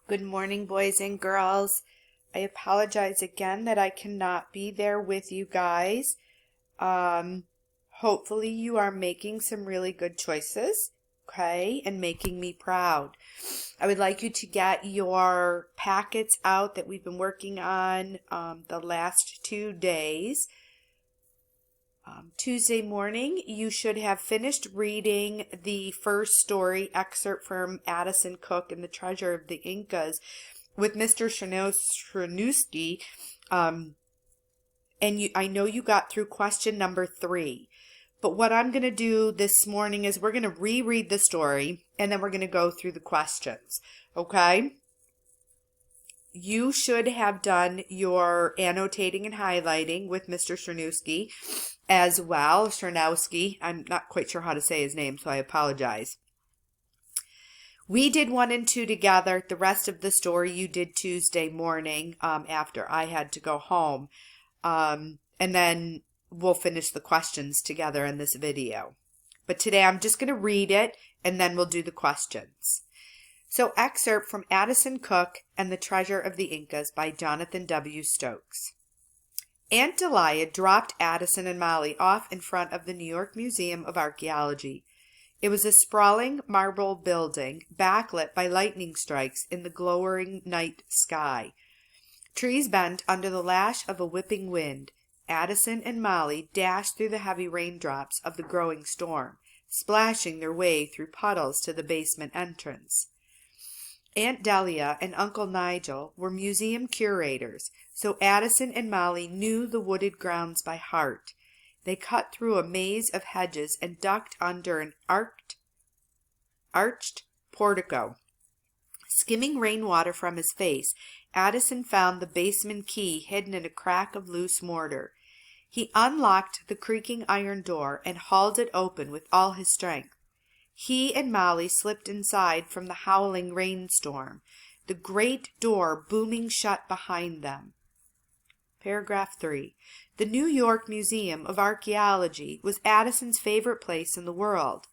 Good morning, boys and girls. I apologize again that I cannot be there with you guys. Hopefully you are making some really good choices, okay, and making me proud. I would like you to get your packets out that we've been working on the last 2 days. Tuesday morning, you should have finished reading the first story excerpt from Addison, Cooke, and the Treasure of the Incas with Mr. Shranowski. I know you got through question number 3. But what I'm going to do this morning is we're going to reread the story, and then we're going to go through the questions, okay? You should have done your annotating and highlighting with Mr. Shranowski as well. Shranowski. I'm not quite sure how to say his name, so I apologize. We did 1 and 2 together. The rest of the story you did Tuesday morning after I had to go home. And then we'll finish the questions together in this video. But today I'm just going to read it, and then we'll do the questions. So, excerpt from Addison, Cooke, and the Treasure of the Incas by Jonathan W. Stokes. Aunt Delia dropped Addison and Molly off in front of the New York Museum of Archaeology. It was a sprawling marble building, backlit by lightning strikes in the glowering night sky. Trees bent under the lash of a whipping wind. Addison and Molly dashed through the heavy raindrops of the growing storm, splashing their way through puddles to the basement entrance. Aunt Delia and Uncle Nigel were museum curators, so Addison and Molly knew the wooded grounds by heart. They cut through a maze of hedges and ducked under an arched portico. Skimming rainwater from his face, Addison found the basement key hidden in a crack of loose mortar. He unlocked the creaking iron door and hauled it open with all his strength. He and Molly slipped inside from the howling rainstorm, the great door booming shut behind them. Paragraph 3. The New York Museum of Archaeology was Addison's favorite place in the world.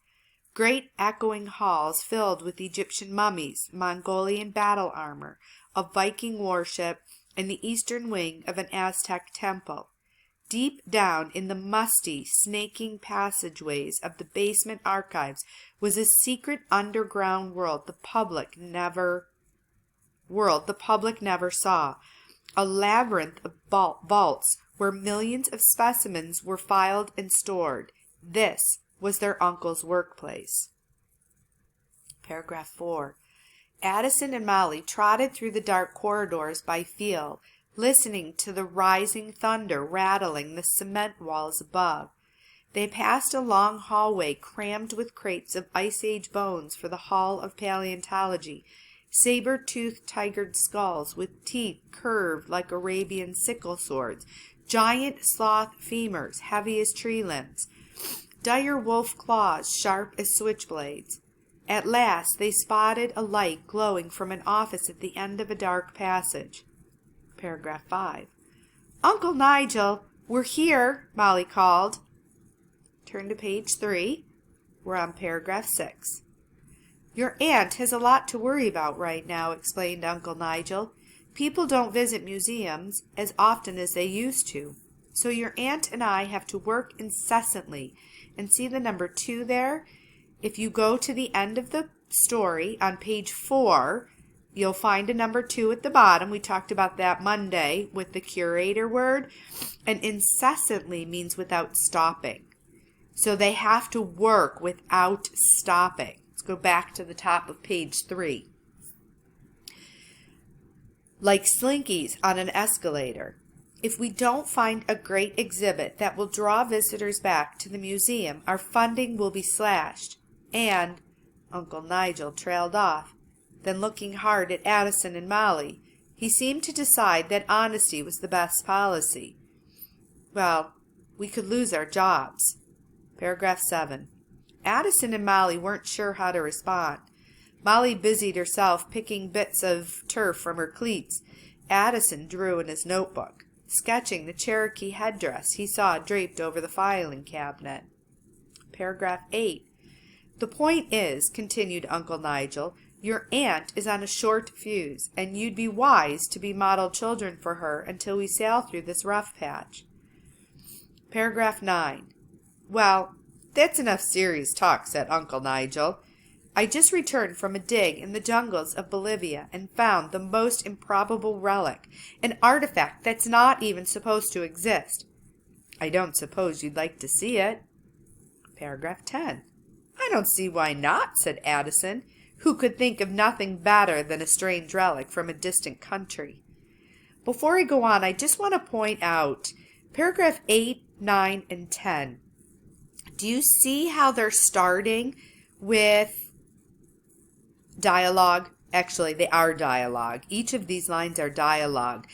Great echoing halls filled with Egyptian mummies, Mongolian battle armor, a Viking warship, and the eastern wing of an Aztec temple. Deep down in the musty, snaking passageways of the basement archives was a secret underground world the public never saw, a labyrinth of vaults where millions of specimens were filed and stored. This was their uncle's workplace. Paragraph 4. Addison and Molly trotted through the dark corridors by feel, listening to the rising thunder rattling the cement walls above. They passed a long hallway crammed with crates of Ice Age bones for the Hall of Paleontology, saber-toothed tiger skulls with teeth curved like Arabian sickle swords, giant sloth femurs heavy as tree limbs, dire wolf claws sharp as switchblades. At last they spotted a light glowing from an office at the end of a dark passage. Paragraph 5. Uncle Nigel, we're here, Molly called. Turn to page 3. We're on paragraph 6. Your aunt has a lot to worry about right now, explained Uncle Nigel. People don't visit museums as often as they used to, so your aunt and I have to work incessantly. And see the number 2 there? If you go to the end of the story on page 4, you'll find a number 2 at the bottom. We talked about that Monday with the curator word. And incessantly means without stopping. So they have to work without stopping. Let's go back to the top of page 3. Like slinkies on an escalator. If we don't find a great exhibit that will draw visitors back to the museum, our funding will be slashed. And Uncle Nigel trailed off. Then looking hard at Addison and Molly, he seemed to decide that honesty was the best policy. Well, we could lose our jobs. Paragraph 7. Addison and Molly weren't sure how to respond. Molly busied herself picking bits of turf from her cleats. Addison drew in his notebook, sketching the Cherokee headdress he saw draped over the filing cabinet. Paragraph 8. The point is, continued Uncle Nigel, Your aunt is on a short fuse, and you'd be wise to be model children for her until we sail through this rough patch. Paragraph 9. Well, that's enough serious talk, said Uncle Nigel. I just returned from a dig in the jungles of Bolivia and found the most improbable relic, an artifact that's not even supposed to exist. I don't suppose you'd like to see it. Paragraph 10. I don't see why not, said Addison, who could think of nothing better than a strange relic from a distant country. Before I go on, I just want to point out paragraph 8, 9, and 10. Do you see how they're starting with dialogue? Actually, they are dialogue. Each of these lines are dialogue.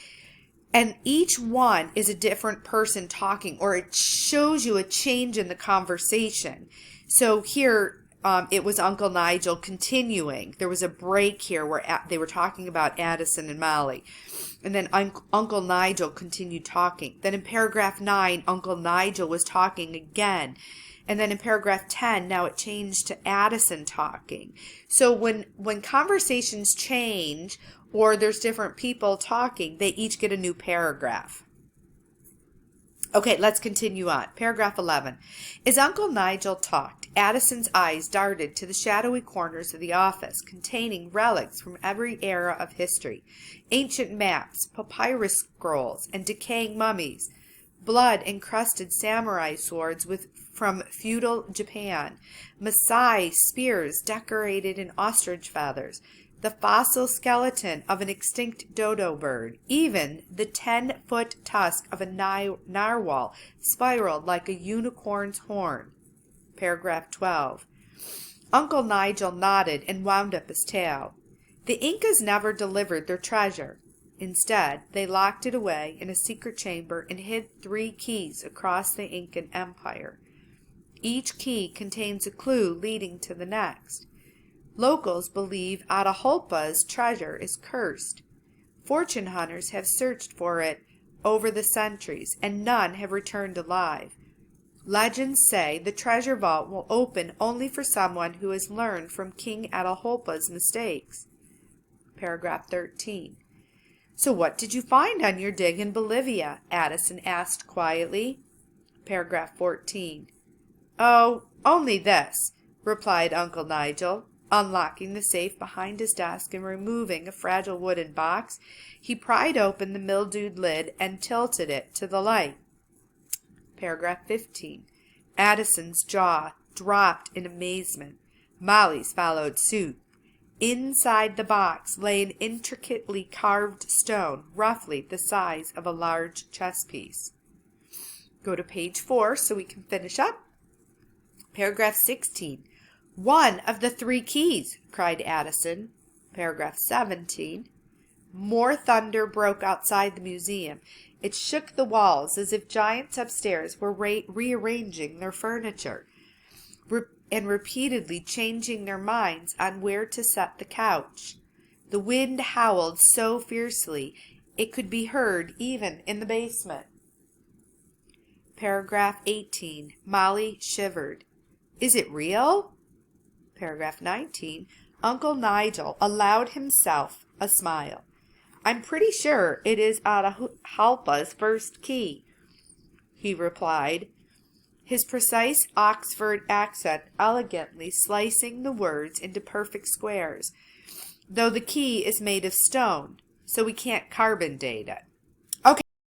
And each one is a different person talking, or it shows you a change in the conversation. So here, it was Uncle Nigel continuing. There was a break here where they were talking about Addison and Molly. And then Uncle Nigel continued talking. Then in paragraph 9, Uncle Nigel was talking again. And then in paragraph 10, now it changed to Addison talking. So when conversations change, or there's different people talking, they each get a new paragraph. Okay, let's continue on. Paragraph 11. As Uncle Nigel talked, Addison's eyes darted to the shadowy corners of the office, containing relics from every era of history, ancient maps, papyrus scrolls, and decaying mummies, blood-encrusted samurai swords from feudal Japan, Maasai spears decorated in ostrich feathers, the fossil skeleton of an extinct dodo bird, even the 10-foot tusk of a narwhal spiraled like a unicorn's horn. Paragraph 12. Uncle Nigel nodded and wound up his tale. The Incas never delivered their treasure. Instead, they locked it away in a secret chamber and hid 3 keys across the Incan Empire. Each key contains a clue leading to the next. Locals believe Atahualpa's treasure is cursed. Fortune hunters have searched for it over the centuries, and none have returned alive. Legends say the treasure vault will open only for someone who has learned from King Atahualpa's mistakes. Paragraph 13. So what did you find on your dig in Bolivia? Addison asked quietly. Paragraph 14. Oh, only this, replied Uncle Nigel. Unlocking the safe behind his desk and removing a fragile wooden box, he pried open the mildewed lid and tilted it to the light. Paragraph 15. Addison's jaw dropped in amazement. Molly's followed suit. Inside the box lay an intricately carved stone, roughly the size of a large chess piece. Go to page 4 so we can finish up. Paragraph 16. One of the 3 keys, cried Addison. Paragraph 17. More thunder broke outside the museum. It shook the walls as if giants upstairs were rearranging their furniture and repeatedly changing their minds on where to set the couch. The wind howled so fiercely it could be heard even in the basement. Paragraph 18. Molly shivered. Is it real? Paragraph 19. Uncle Nigel allowed himself a smile. I'm pretty sure it is Atahualpa's first key, he replied, his precise Oxford accent elegantly slicing the words into perfect squares, though the key is made of stone, so we can't carbon date it. Okay.